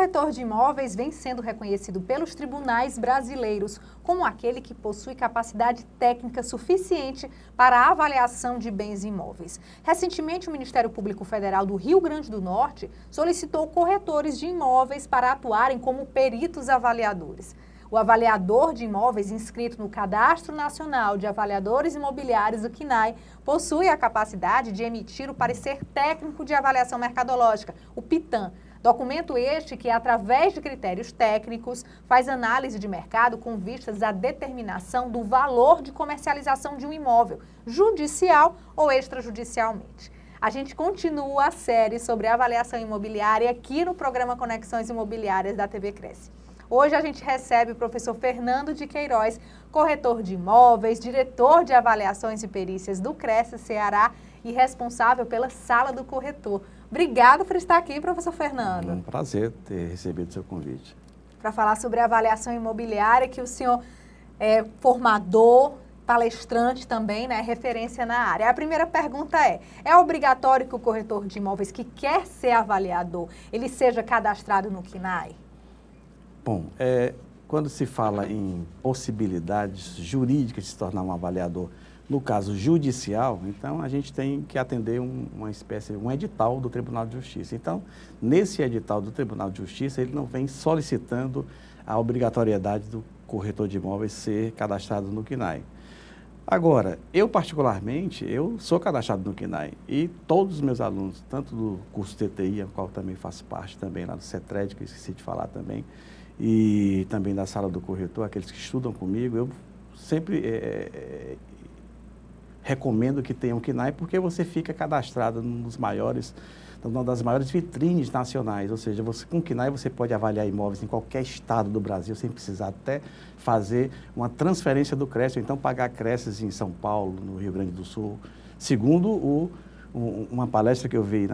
corretor de imóveis vem sendo reconhecido pelos tribunais brasileiros como aquele que possui capacidade técnica suficiente para a avaliação de bens imóveis. Recentemente, o Ministério Público Federal do Rio Grande do Norte solicitou corretores de imóveis para atuarem como peritos avaliadores. O avaliador de imóveis inscrito no Cadastro Nacional de Avaliadores Imobiliários, o CNAE, possui a capacidade de emitir o parecer técnico de avaliação mercadológica, o PITAM. Documento este que, através de critérios técnicos, faz análise de mercado com vistas à determinação do valor de comercialização de um imóvel, judicial ou extrajudicialmente. A gente continua a série sobre avaliação imobiliária aqui no programa Conexões Imobiliárias da TV Cresce. Hoje a gente recebe o professor Fernando de Queiroz, corretor de imóveis, diretor de avaliações e perícias do Cresce Ceará e responsável pela Sala do Corretor. Obrigado por estar aqui, professor Fernando. É um prazer ter recebido o seu convite. Para falar sobre a avaliação imobiliária, que o senhor é formador, palestrante também, né, referência na área. A primeira pergunta é obrigatório que o corretor de imóveis que quer ser avaliador, ele seja cadastrado no CNAE? Bom, quando se fala em possibilidades jurídicas de se tornar um avaliador, no caso judicial, então a gente tem que atender um edital do Tribunal de Justiça. Então, nesse edital do Tribunal de Justiça, ele não vem solicitando a obrigatoriedade do corretor de imóveis ser cadastrado no CNAE. Agora, eu particularmente, eu sou cadastrado no CNAE e todos os meus alunos, tanto do curso TTI, ao qual também faço parte também lá do CETRED, que eu esqueci de falar também, e também da Sala do Corretor, aqueles que estudam comigo, eu sempre recomendo que tenham CNAE, porque você fica cadastrado numa das maiores vitrines nacionais, ou seja, com o CNAE você pode avaliar imóveis em qualquer estado do Brasil, sem precisar até fazer uma transferência do CRES, ou então pagar CRES em São Paulo, no Rio Grande do Sul, segundo uma palestra que eu vi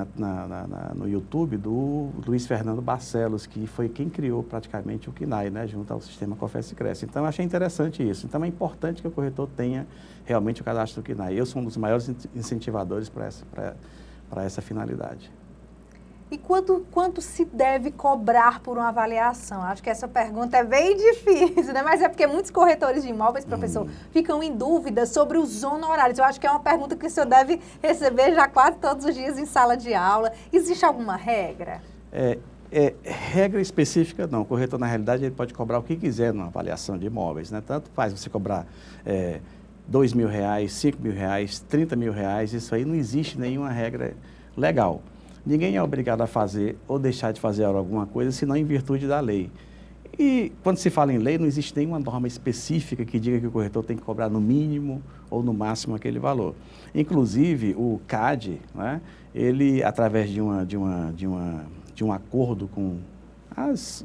no YouTube do Luiz Fernando Barcelos, que foi quem criou praticamente o CNAE, né, junto ao sistema COFES-CRES. Então, eu achei interessante isso. Então, é importante que o corretor tenha realmente o cadastro do CNAE. Eu sou um dos maiores incentivadores para essa finalidade. E quanto se deve cobrar por uma avaliação? Acho que essa pergunta é bem difícil, né? Mas é porque muitos corretores de imóveis, professor, ficam em dúvida sobre os honorários. Eu acho que é uma pergunta que o senhor deve receber já quase todos os dias em sala de aula. Existe alguma regra? Regra específica não. O corretor, na realidade, ele pode cobrar o que quiser numa avaliação de imóveis, né? Tanto faz você cobrar R$2.000, R$5.000, R$30.000, isso aí não existe nenhuma regra legal. Ninguém é obrigado a fazer ou deixar de fazer alguma coisa, senão em virtude da lei. E quando se fala em lei, não existe nenhuma norma específica que diga que o corretor tem que cobrar no mínimo ou no máximo aquele valor. Inclusive, o CAD, né, ele, através de um acordo com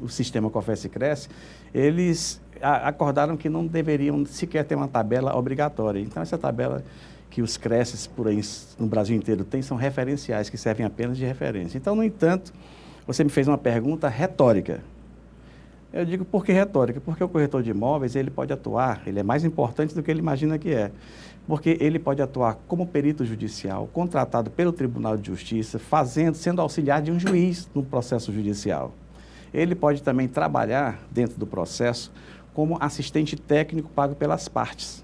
o sistema COFES-CRES, eles acordaram que não deveriam sequer ter uma tabela obrigatória. Então, essa tabela que os CRESs por aí no Brasil inteiro têm são referenciais, que servem apenas de referência. Então, no entanto, você me fez uma pergunta retórica. Eu digo, por que retórica? Porque o corretor de imóveis, ele pode atuar, ele é mais importante do que ele imagina que é. Porque ele pode atuar como perito judicial, contratado pelo Tribunal de Justiça, sendo auxiliar de um juiz no processo judicial. Ele pode também trabalhar dentro do processo como assistente técnico pago pelas partes,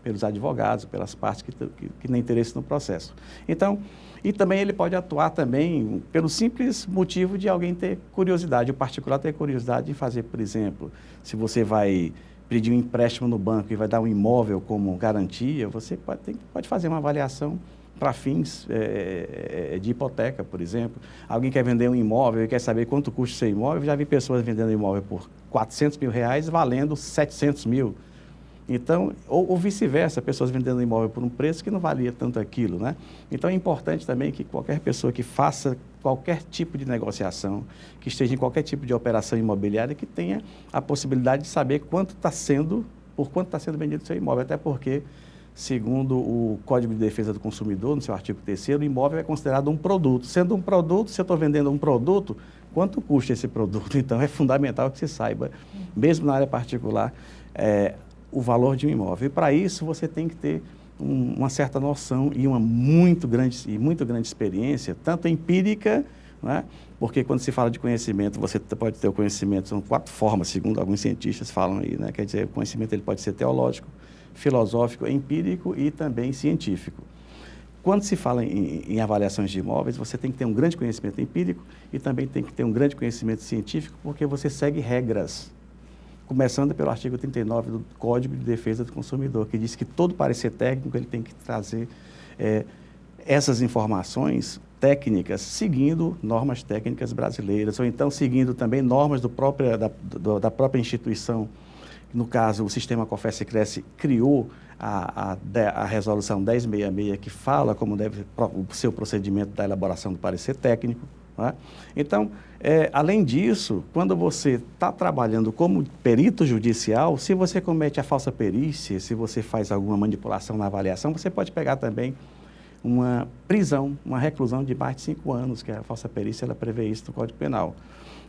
pelos advogados, pelas partes que têm interesse no processo. Então, e também ele pode atuar também pelo simples motivo de alguém ter curiosidade, o particular ter curiosidade em fazer, por exemplo, se você vai pedir um empréstimo no banco e vai dar um imóvel como garantia, você pode fazer uma avaliação para fins de hipoteca, por exemplo. Alguém quer vender um imóvel e quer saber quanto custa o seu imóvel, já vi pessoas vendendo imóvel por R$400.000 valendo R$700.000. Então, ou vice-versa, pessoas vendendo imóvel por um preço que não valia tanto aquilo, né? Então, é importante também que qualquer pessoa que faça qualquer tipo de negociação, que esteja em qualquer tipo de operação imobiliária, que tenha a possibilidade de saber por quanto está sendo vendido o seu imóvel, até porque, segundo o Código de Defesa do Consumidor, no seu artigo 3º, o imóvel é considerado um produto. Sendo um produto, se eu estou vendendo um produto, quanto custa esse produto? Então, é fundamental que você saiba, mesmo na área particular, o valor de um imóvel. E para isso você tem que ter uma certa noção e uma muito grande experiência, tanto empírica não é? Porque quando se fala de conhecimento, você pode ter o conhecimento, são 4 formas, segundo alguns cientistas falam aí, né? Quer dizer, o conhecimento ele pode ser teológico, filosófico, empírico e também científico. Quando se fala em avaliações de imóveis, você tem que ter um grande conhecimento empírico e também tem que ter um grande conhecimento científico, porque você segue regras, começando pelo artigo 39 do Código de Defesa do Consumidor, que diz que todo parecer técnico ele tem que trazer essas informações técnicas, seguindo normas técnicas brasileiras, ou então seguindo também normas da própria instituição. No caso, o sistema COFES e Cresce criou a resolução 1066, que fala como deve ser o procedimento da elaboração do parecer técnico. Não é? Então, além disso, quando você está trabalhando como perito judicial, se você comete a falsa perícia, se você faz alguma manipulação na avaliação, você pode pegar também uma prisão, uma reclusão de mais de 5 anos, que a falsa perícia ela prevê isso no Código Penal.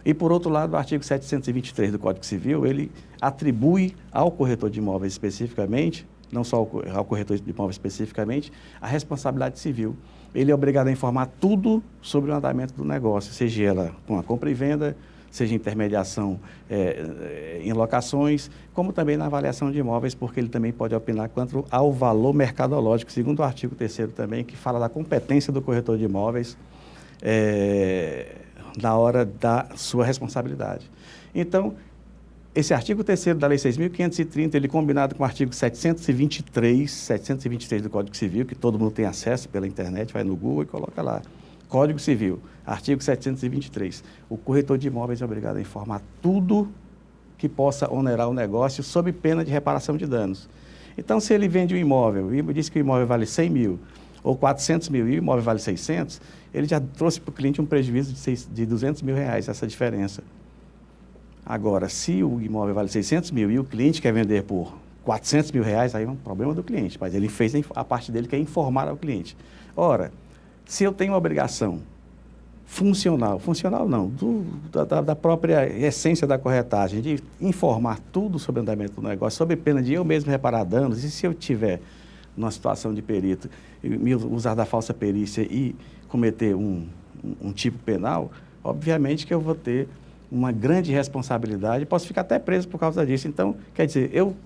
E, por outro lado, o artigo 723 do Código Civil, ele atribui ao corretor de imóveis especificamente, não só ao corretor de imóveis especificamente, a responsabilidade civil. Ele é obrigado a informar tudo sobre o andamento do negócio, seja ela com a compra e venda, seja intermediação em locações, como também na avaliação de imóveis, porque ele também pode opinar quanto ao valor mercadológico, segundo o artigo 3º também, que fala da competência do corretor de imóveis na hora da sua responsabilidade. Então, esse artigo 3º da Lei 6.530, ele combinado com o artigo 723 do Código Civil, que todo mundo tem acesso pela internet, vai no Google e coloca lá. Código Civil, artigo 723. O corretor de imóveis é obrigado a informar tudo que possa onerar o negócio sob pena de reparação de danos. Então, se ele vende um imóvel e diz que o imóvel vale 100 mil ou 400 mil e o imóvel vale 600, ele já trouxe para o cliente um prejuízo de 200 mil reais, essa diferença. Agora, se o imóvel vale 600 mil e o cliente quer vender por 400 mil reais, aí é um problema do cliente, mas ele fez a parte dele, que é informar ao cliente. Ora, se eu tenho uma obrigação funcional não, da própria essência da corretagem, de informar tudo sobre o andamento do negócio, sob pena de eu mesmo reparar danos, e se eu tiver numa situação de perito, me usar da falsa perícia e cometer um tipo penal, obviamente que eu vou ter uma grande responsabilidade, posso ficar até preso por causa disso. Então, quer dizer, eu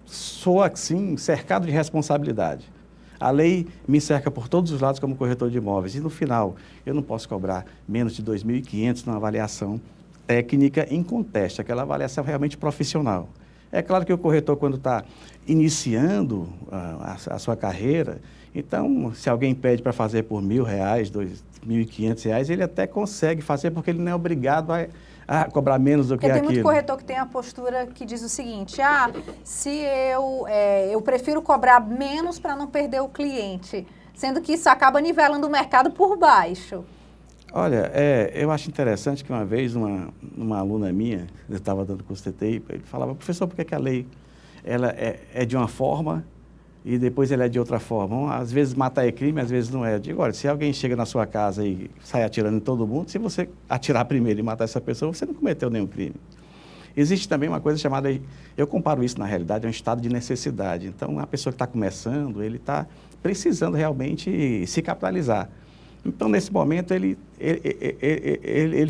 sou, assim, cercado de responsabilidade. A lei me cerca por todos os lados como corretor de imóveis e, no final, eu não posso cobrar menos de 2.500 numa avaliação técnica em conteste, aquela avaliação realmente profissional. É claro que o corretor, quando está iniciando a sua carreira, então, se alguém pede para fazer por R$1.000, R$2.500, ele até consegue fazer, porque ele não é obrigado a cobrar menos do que aquilo. Tem muito corretor que tem a postura que diz o seguinte, se eu prefiro cobrar menos para não perder o cliente, sendo que isso acaba nivelando o mercado por baixo. Olha, eu acho interessante que uma vez uma aluna minha, eu estava dando curso de TTI, ele falava, professor, por que a lei ela é de uma forma e depois ela é de outra forma? Às vezes matar é crime, às vezes não é. Eu digo, olha, se alguém chega na sua casa e sai atirando em todo mundo, se você atirar primeiro e matar essa pessoa, você não cometeu nenhum crime. Existe também uma coisa chamada, eu comparo isso na realidade, é um estado de necessidade. Então, a pessoa que está começando, ele está precisando realmente se capitalizar. Então, nesse momento, ele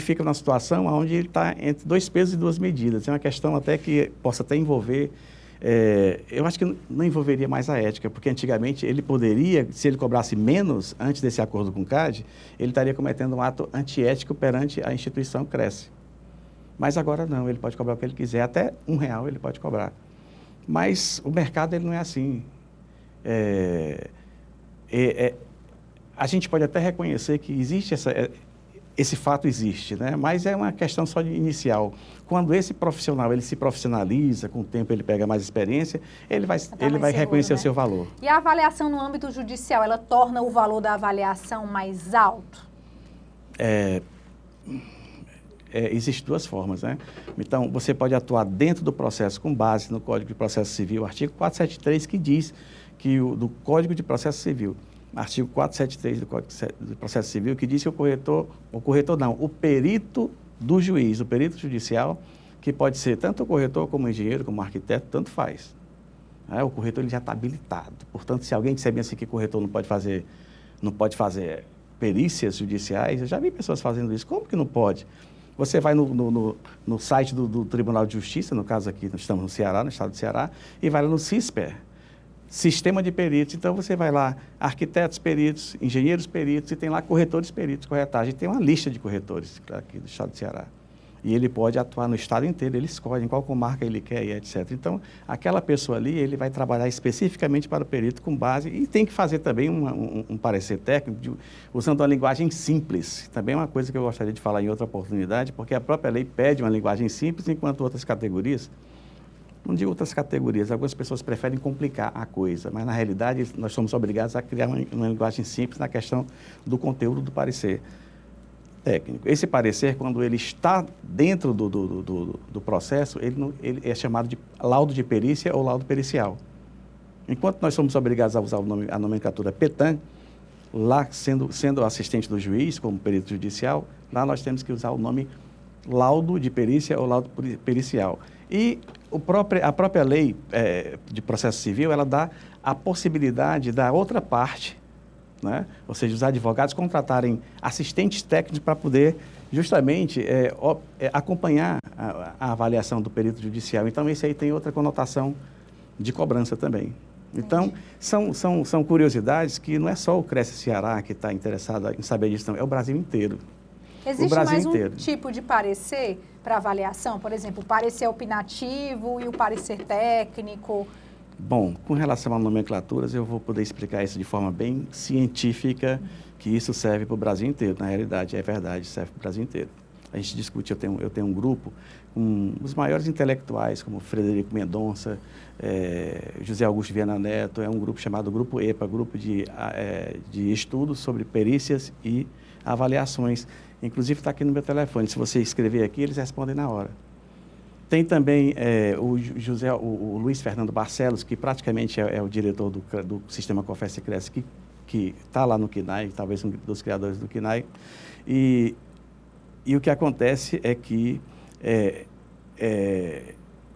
fica numa situação onde ele está entre 2 pesos e 2 medidas. É uma questão até que possa até envolver, eu acho que não envolveria mais a ética, porque antigamente ele poderia, se ele cobrasse menos antes desse acordo com o CAD, ele estaria cometendo um ato antiético perante a instituição Cresce. Mas agora não, ele pode cobrar o que ele quiser, até R$1 ele pode cobrar. Mas o mercado ele não é assim. A gente pode até reconhecer que existe esse fato existe, né? Mas é uma questão só de inicial. Quando esse profissional ele se profissionaliza, com o tempo ele pega mais experiência, ele vai reconhecer o seu valor. E a avaliação no âmbito judicial, ela torna o valor da avaliação mais alto? Existem 2 formas, né? Então, você pode atuar dentro do processo com base no Código de Processo Civil, artigo 473, que diz que do Código de Processo Civil, artigo 473 do Código de Processo Civil, que diz que o perito do juiz, o perito judicial, que pode ser tanto o corretor como o engenheiro, como o arquiteto, tanto faz. O corretor ele já está habilitado. Portanto, se alguém disser bem assim que o corretor não pode fazer perícias judiciais, eu já vi pessoas fazendo isso. Como que não pode? Você vai no site do Tribunal de Justiça, no caso aqui, nós estamos no Ceará, no estado do Ceará, e vai lá no CISPER, Sistema de Peritos. Então, você vai lá, arquitetos peritos, engenheiros peritos, e tem lá corretores peritos, corretagem. Tem uma lista de corretores aqui do estado do Ceará. E ele pode atuar no estado inteiro, ele escolhe em qual comarca ele quer e etc. Então, aquela pessoa ali, ele vai trabalhar especificamente para o perito com base, e tem que fazer também um parecer técnico, usando uma linguagem simples. Também é uma coisa que eu gostaria de falar em outra oportunidade, porque a própria lei pede uma linguagem simples, enquanto outras categorias, não digo outras categorias, algumas pessoas preferem complicar a coisa, mas na realidade nós somos obrigados a criar uma linguagem simples na questão do conteúdo do parecer técnico. Esse parecer, quando ele está dentro do processo, ele é chamado de laudo de perícia ou laudo pericial. Enquanto nós somos obrigados a usar a nomenclatura PETAM, lá sendo assistente do juiz, como perito judicial, lá nós temos que usar o nome laudo de perícia ou laudo pericial. E a própria lei de processo civil, ela dá a possibilidade da outra parte, né? Ou seja, os advogados contratarem assistentes técnicos para poder justamente acompanhar a avaliação do perito judicial. Então, esse aí tem outra conotação de cobrança também. Então, são curiosidades que não é só o Cresce Ceará que está interessado em saber disso, não, é o Brasil inteiro. Existe mais um tipo de parecer para avaliação? Por exemplo, o parecer opinativo e o parecer técnico? Bom, com relação a nomenclaturas, eu vou poder explicar isso de forma bem científica, que isso serve para o Brasil inteiro. Na realidade, é verdade, serve para o Brasil inteiro. A gente discute, eu tenho um grupo com os maiores intelectuais, como Frederico Mendonça, José Augusto Viana Neto, é um grupo chamado Grupo EPA, Grupo de Estudos sobre Perícias e Avaliações. Inclusive está aqui no meu telefone, se você escrever aqui, eles respondem na hora. Tem também o Luiz Fernando Barcelos, que praticamente é o diretor do Sistema Confesse e Cresce, que está lá no CNAE, talvez um dos criadores do CNAE. E o que acontece é que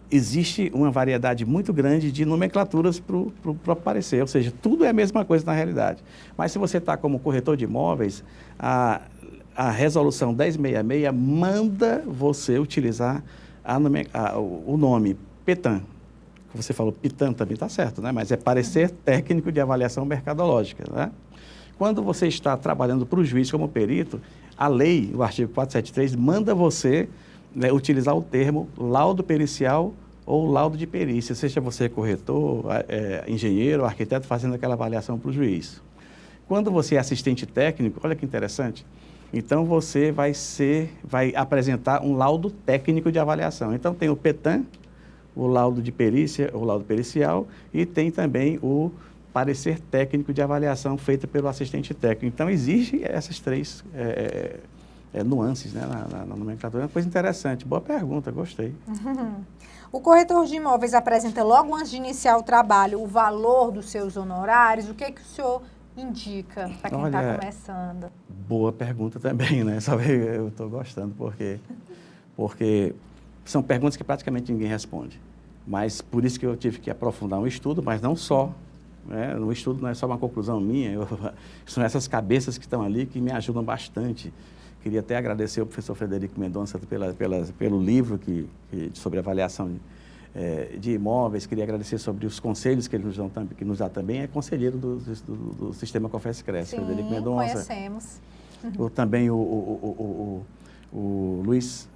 existe uma variedade muito grande de nomenclaturas para o próprio parecer, ou seja, tudo é a mesma coisa na realidade. Mas se você está como corretor de imóveis, a resolução 1066 manda você utilizar o nome PETAM. Você falou PITAM, também está certo, né? Mas é parecer técnico de avaliação mercadológica, né? Quando você está trabalhando para o juiz como perito, a lei, o artigo 473, manda você, né, utilizar o termo laudo pericial ou laudo de perícia, seja você corretor, engenheiro, arquiteto, fazendo aquela avaliação para o juiz. Quando você é assistente técnico, olha que interessante, então você vai apresentar um laudo técnico de avaliação. Então tem o PETAM, o laudo de perícia, o laudo pericial, e tem também o parecer técnico de avaliação feito pelo assistente técnico. Então existem essas três nuances, né, na nomenclatura. É uma coisa interessante. Boa pergunta, gostei. O corretor de imóveis apresenta logo antes de iniciar o trabalho o valor dos seus honorários? O que o senhor indica para quem está começando? Boa pergunta também, né? Eu estou gostando, porque são perguntas que praticamente ninguém responde. Mas por isso que eu tive que aprofundar um estudo, mas não só. Né? O estudo não é só uma conclusão minha, são essas cabeças que estão ali que me ajudam bastante. Queria até agradecer ao professor Frederico Mendonça pelo livro sobre avaliação de imóveis. Queria agradecer sobre os conselhos que ele nos dá também. É conselheiro do Sistema Confesse e Cresce, Frederico Mendonça. Conhecemos. Também o Luiz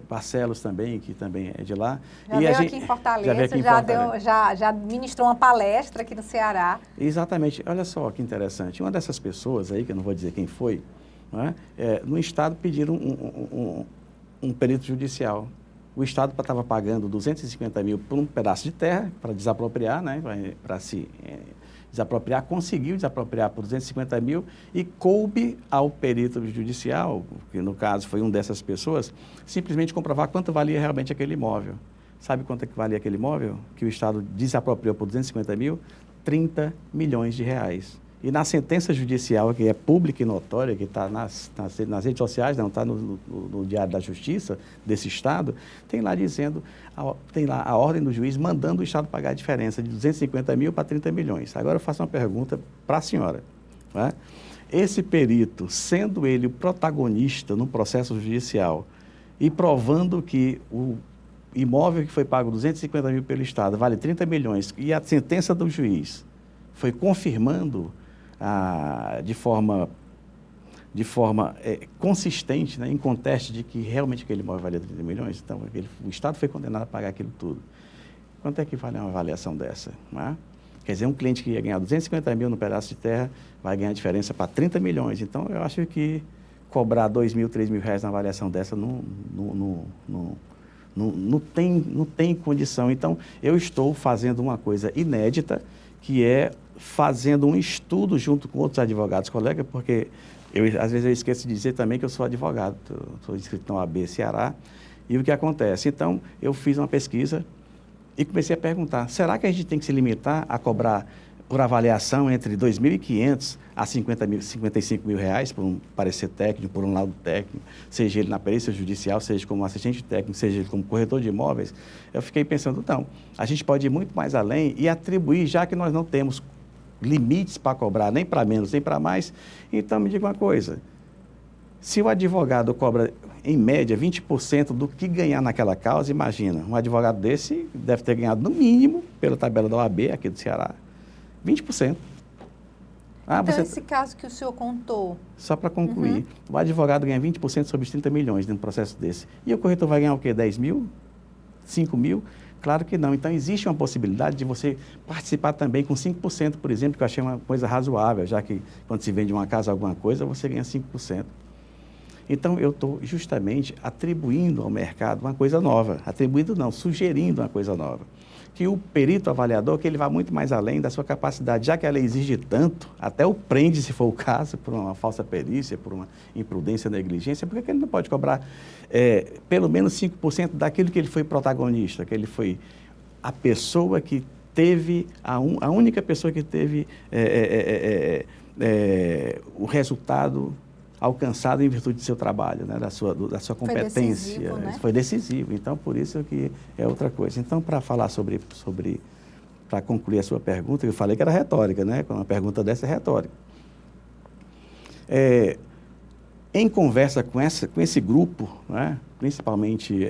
Barcelos também, que também é de lá. Já veio aqui em Fortaleza, já ministrou uma palestra aqui no Ceará. Exatamente. Olha só que interessante. Uma dessas pessoas aí, que eu não vou dizer quem foi, no Estado pediram um perito judicial. O Estado estava pagando 250 mil por um pedaço de terra para desapropriar, né, para se desapropriar, conseguiu desapropriar por 250 mil e coube ao perito judicial, que no caso foi dessas pessoas, simplesmente comprovar quanto valia realmente aquele imóvel. Sabe quanto é que valia aquele imóvel que o Estado desapropriou por 250 mil? 30 milhões de reais. E na sentença judicial, que é pública e notória, que está nas redes sociais, não está no Diário da Justiça desse Estado, tem lá dizendo, tem lá a ordem do juiz mandando o Estado pagar a diferença de 250 mil para 30 milhões. Agora eu faço uma pergunta para a senhora. Né? esse perito, sendo ele o protagonista no processo judicial e provando que o imóvel que foi pago 250 mil pelo Estado vale 30 milhões e a sentença do juiz foi confirmando de forma consistente, né, inconteste, de que realmente aquele imóvel valia 30 milhões, então o Estado foi condenado a pagar aquilo tudo. Quanto é que vale uma avaliação dessa? Não é? Quer dizer, um cliente que ia ganhar 250 mil no pedaço de terra vai ganhar diferença para 30 milhões. Então, eu acho que cobrar 2 mil, 3 mil reais na avaliação dessa não tem condição. Então, eu estou fazendo uma coisa inédita, que é fazendo um estudo junto com outros advogados, colegas, porque às vezes eu esqueço de dizer também que eu sou advogado, estou inscrito na OAB Ceará, e o que acontece? Então, eu fiz uma pesquisa e comecei a perguntar, será que a gente tem que se limitar a cobrar por avaliação entre 2.500 a 55 mil reais por um parecer técnico, por um laudo técnico, seja ele na perícia judicial, seja como assistente técnico, seja ele como corretor de imóveis? Eu fiquei pensando, não, a gente pode ir muito mais além e atribuir, já que nós não temos limites para cobrar, nem para menos, nem para mais, então me diga uma coisa, se o advogado cobra, em média, 20% do que ganhar naquela causa, imagina, um advogado desse deve ter ganhado, no mínimo, pela tabela da OAB aqui do Ceará, 20%. Então, esse caso que o senhor contou... Só para concluir, o advogado ganha 20% sobre os 30 milhões num processo desse. E o corretor vai ganhar o quê? 10 mil? 5 mil? Claro que não. Então, existe uma possibilidade de você participar também com 5%, por exemplo, que eu achei uma coisa razoável, já que quando se vende uma casa alguma coisa, você ganha 5%. Então, eu estou justamente atribuindo ao mercado uma coisa nova. Atribuindo não, sugerindo uma coisa nova. Que o perito avaliador, que ele vá muito mais além da sua capacidade, já que ela exige tanto, até o prende, se for o caso, por uma falsa perícia, por uma imprudência, negligência, por que ele não pode cobrar pelo menos 5% daquilo que ele foi protagonista, que ele foi a pessoa que teve, a única pessoa que teve o resultado alcançado em virtude do seu trabalho, né, da sua competência. Foi decisivo, né? Foi decisivo, então por isso que é outra coisa. Então, para falar para concluir a sua pergunta, eu falei que era retórica, né? Uma pergunta dessa é retórica. Em conversa com esse grupo, né, principalmente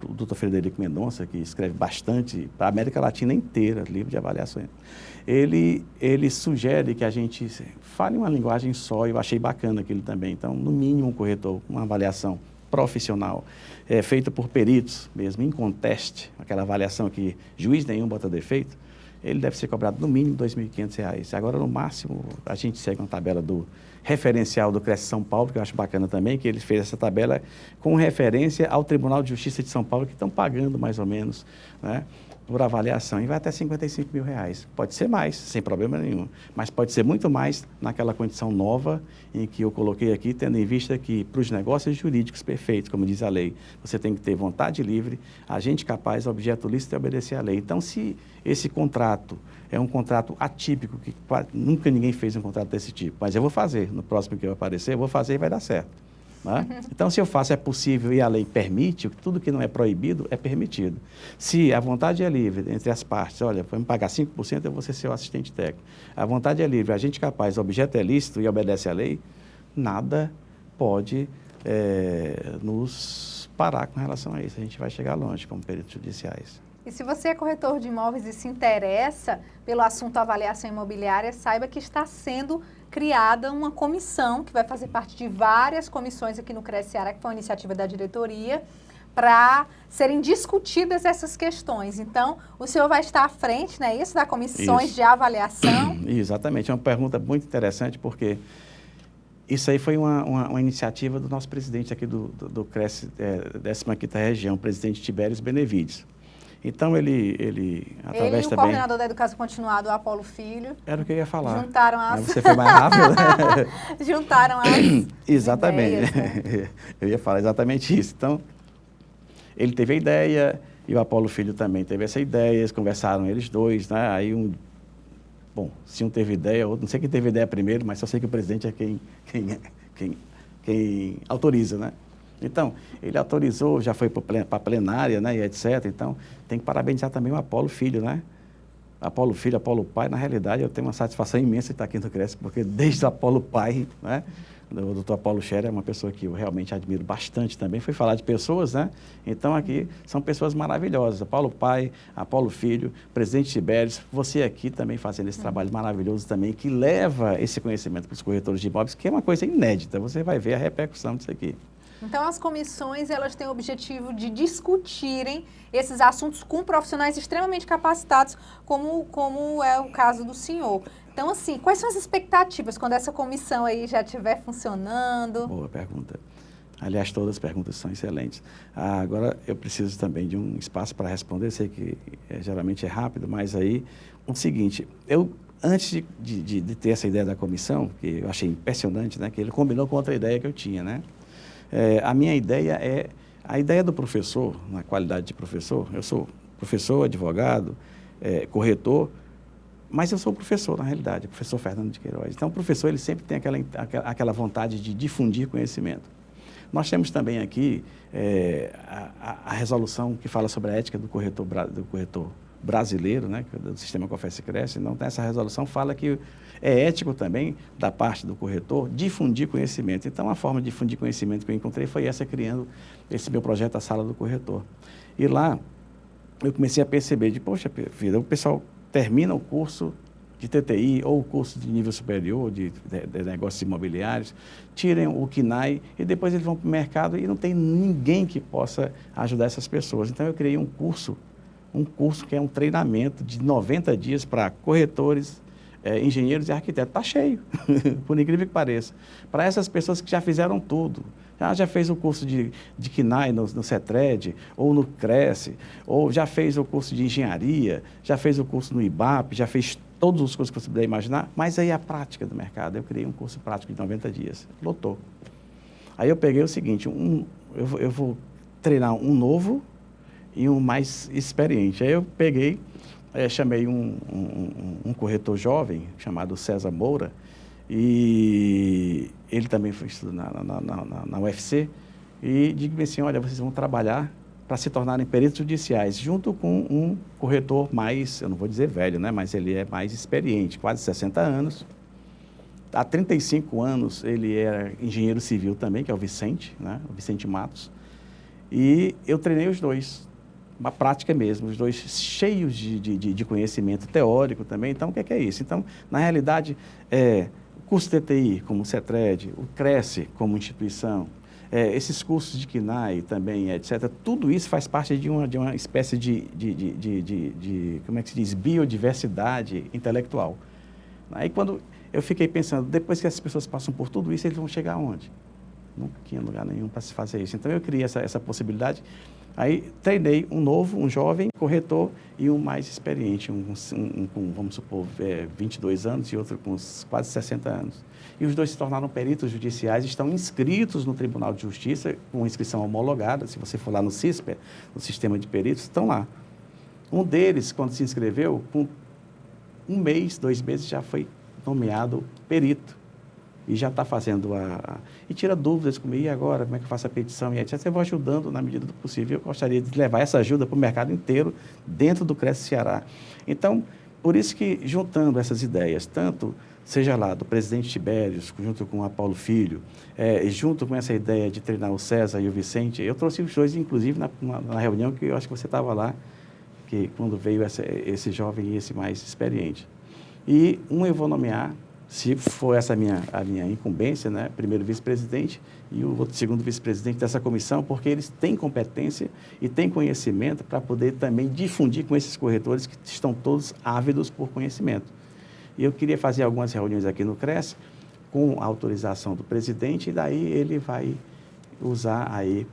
o Dr. Frederico Mendonça, que escreve bastante para a América Latina inteira, livro de avaliações, ele sugere que a gente fale uma linguagem só, eu achei bacana aquilo também. Então, no mínimo, um corretor, uma avaliação profissional, feita por peritos mesmo, em conteste, aquela avaliação que juiz nenhum bota defeito, ele deve ser cobrado no mínimo R$ 2.500. Agora, no máximo, a gente segue uma tabela do referencial do Cresce São Paulo, que eu acho bacana também, que ele fez essa tabela com referência ao Tribunal de Justiça de São Paulo, que estão pagando mais ou menos, né, por avaliação, e vai até R$ 55 mil. Pode ser mais, sem problema nenhum, mas pode ser muito mais naquela condição nova em que eu coloquei aqui, tendo em vista que para os negócios jurídicos perfeitos, como diz a lei, você tem que ter vontade livre, agente capaz, objeto lícito e obedecer à lei. Então, se esse contrato é um contrato atípico, que nunca ninguém fez um contrato desse tipo, mas eu vou fazer, no próximo que eu aparecer, eu vou fazer e vai dar certo. Né? Então, se eu faço, é possível e a lei permite, tudo que não é proibido é permitido. Se a vontade é livre entre as partes, olha, para me pagar 5%, eu vou ser seu assistente técnico. A vontade é livre, agente capaz, o objeto é lícito e obedece à lei, nada pode nos parar com relação a isso. A gente vai chegar longe como peritos judiciais. E se você é corretor de imóveis e se interessa pelo assunto avaliação imobiliária, saiba que está sendo criada uma comissão, que vai fazer parte de várias comissões aqui no Cresce Ceará, que foi uma iniciativa da diretoria, para serem discutidas essas questões. Então, o senhor vai estar à frente, né, isso, da comissões de avaliação? Exatamente, é uma pergunta muito interessante, porque isso aí foi uma iniciativa do nosso presidente aqui do Cresce, 15ª região, o presidente Tibérios Benevides. Então, ele através e o também... coordenador da Educação Continuada, o Apolo Filho. Era o que eu ia falar. Juntaram as... Você foi mais rápido. Juntaram as Exatamente. ideias, né? Eu ia falar exatamente isso. Então, ele teve a ideia e o Apolo Filho também teve essa ideia. Eles conversaram, eles dois, né? Aí bom, se um teve ideia, outro... Não sei quem teve ideia primeiro, mas só sei que o presidente é quem autoriza, né? Então, ele autorizou, já foi para a plenária, né, e etc. Então, tem que parabenizar também o Apolo Filho, né? Apolo Filho, Apolo Pai, na realidade eu tenho uma satisfação imensa de estar aqui no Cresce, porque desde o Apolo Pai, né, o doutor Apolo Scherer é uma pessoa que eu realmente admiro bastante também. Foi falar de pessoas, né? Então aqui são pessoas maravilhosas. Apolo Pai, Apolo Filho, presidente Tibérios, você aqui também fazendo esse trabalho maravilhoso também, que leva esse conhecimento para os corretores de imóveis, que é uma coisa inédita. Você vai ver a repercussão disso aqui. Então, as comissões, elas têm o objetivo de discutirem esses assuntos com profissionais extremamente capacitados, como é o caso do senhor. Então, assim, quais são as expectativas quando essa comissão aí já estiver funcionando? Boa pergunta. Aliás, todas as perguntas são excelentes. Agora, eu preciso também de um espaço para responder. Sei que geralmente é rápido, mas aí, o seguinte, antes de ter essa ideia da comissão, que eu achei impressionante, né, que ele combinou com outra ideia que eu tinha, né? A minha ideia é, a ideia do professor, na qualidade de professor, eu sou professor, advogado, corretor, mas eu sou professor, na realidade, professor Fernando de Queiroz. Então, o professor, ele sempre tem aquela vontade de difundir conhecimento. Nós temos também aqui a resolução que fala sobre a ética do corretor brasileiro, né, do sistema Confesse e Cresce. Então, essa resolução fala que é ético também, da parte do corretor, difundir conhecimento. Então, a forma de difundir conhecimento que eu encontrei foi essa, criando esse meu projeto, a Sala do Corretor. E lá, eu comecei a perceber, poxa vida, o pessoal termina o curso de TTI ou o curso de nível superior de negócios imobiliários, tirem o KNAI e depois eles vão para o mercado e não tem ninguém que possa ajudar essas pessoas. Então, eu criei um curso que é um treinamento de 90 dias para corretores, engenheiros e arquitetos. Está cheio, por incrível que pareça. Para essas pessoas que já fizeram tudo. Já fez o curso de KNAI no CETRED, ou no Cresce, ou já fez o curso de engenharia, já fez o curso no IBAP, já fez todos os cursos que você puder imaginar, mas aí a prática do mercado. Eu criei um curso prático de 90 dias. Lotou. Aí eu peguei o seguinte, eu vou treinar um novo e um mais experiente. Aí eu peguei, chamei um corretor jovem, chamado César Moura, e ele também foi estudar na UFC, e digo assim, olha, vocês vão trabalhar para se tornarem peritos judiciais, junto com um corretor mais, eu não vou dizer velho, né, mas ele é mais experiente, quase 60 anos. Há 35 anos ele era engenheiro civil também, que é o Vicente, né, o Vicente Matos, e eu treinei os dois. Uma prática mesmo, os dois cheios de conhecimento teórico também. Então, o que é isso? Então, na realidade, o curso TTI, como o CETRED, o Cresce como instituição, esses cursos de KNAI também, etc., tudo isso faz parte de uma espécie como é que se diz, biodiversidade intelectual. Aí, quando eu fiquei pensando, depois que essas pessoas passam por tudo isso, eles vão chegar aonde? Não tinha lugar nenhum para se fazer isso. Então, eu criei essa possibilidade. Aí, treinei um novo, um jovem corretor e um mais experiente, com, vamos supor, 22 anos e outro com quase 60 anos. E os dois se tornaram peritos judiciais, estão inscritos no Tribunal de Justiça, com inscrição homologada. Se você for lá no CISPER, no Sistema de Peritos, estão lá. Um deles, quando se inscreveu, com 1 mês, 2 meses, já foi nomeado perito. E já está fazendo e tira dúvidas comigo, e agora, como é que eu faço a petição e etc. Eu vou ajudando na medida do possível. Eu gostaria de levar essa ajuda para o mercado inteiro, dentro do Cresce Ceará. Então, por isso que, juntando essas ideias, tanto, seja lá, do presidente Tibérios, junto com o Apolo Filho, junto com essa ideia de treinar o César e o Vicente, eu trouxe os dois, inclusive, na reunião que eu acho que você estava lá, que quando veio esse jovem e esse mais experiente. E eu vou nomear, se for essa a minha incumbência, né, primeiro vice-presidente e o outro segundo vice-presidente dessa comissão, porque eles têm competência e têm conhecimento para poder também difundir com esses corretores que estão todos ávidos por conhecimento. E eu queria fazer algumas reuniões aqui no Cresce com a autorização do presidente, e daí ele vai usar aí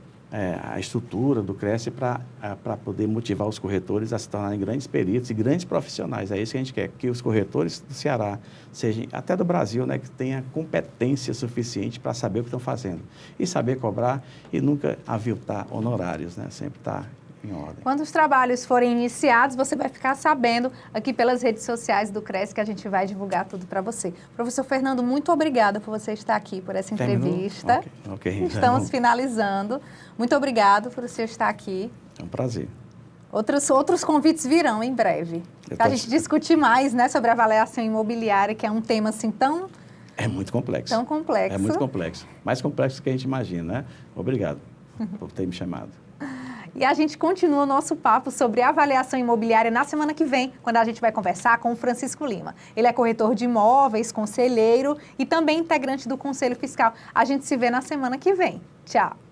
a estrutura do Cresce para poder motivar os corretores a se tornarem grandes peritos e grandes profissionais. É isso que a gente quer, que os corretores do Ceará, sejam até do Brasil, né, que tenham competência suficiente para saber o que estão fazendo. E saber cobrar e nunca aviltar honorários, né, sempre estar em ordem. Quando os trabalhos forem iniciados, você vai ficar sabendo aqui pelas redes sociais do Cresce, que a gente vai divulgar tudo para você. Professor Fernando, muito obrigada por você estar aqui, por essa entrevista. Ok. Estamos finalizando. Muito obrigado por você estar aqui. É um prazer. Outros convites virão em breve. Para a gente discutir mais, né, sobre a avaliação imobiliária, que é um tema assim tão... É muito complexo. Tão complexo. É muito complexo. Mais complexo do que a gente imagina, né? Obrigado por ter me chamado. E a gente continua o nosso papo sobre avaliação imobiliária na semana que vem, quando a gente vai conversar com o Francisco Lima. Ele é corretor de imóveis, conselheiro e também integrante do Conselho Fiscal. A gente se vê na semana que vem. Tchau!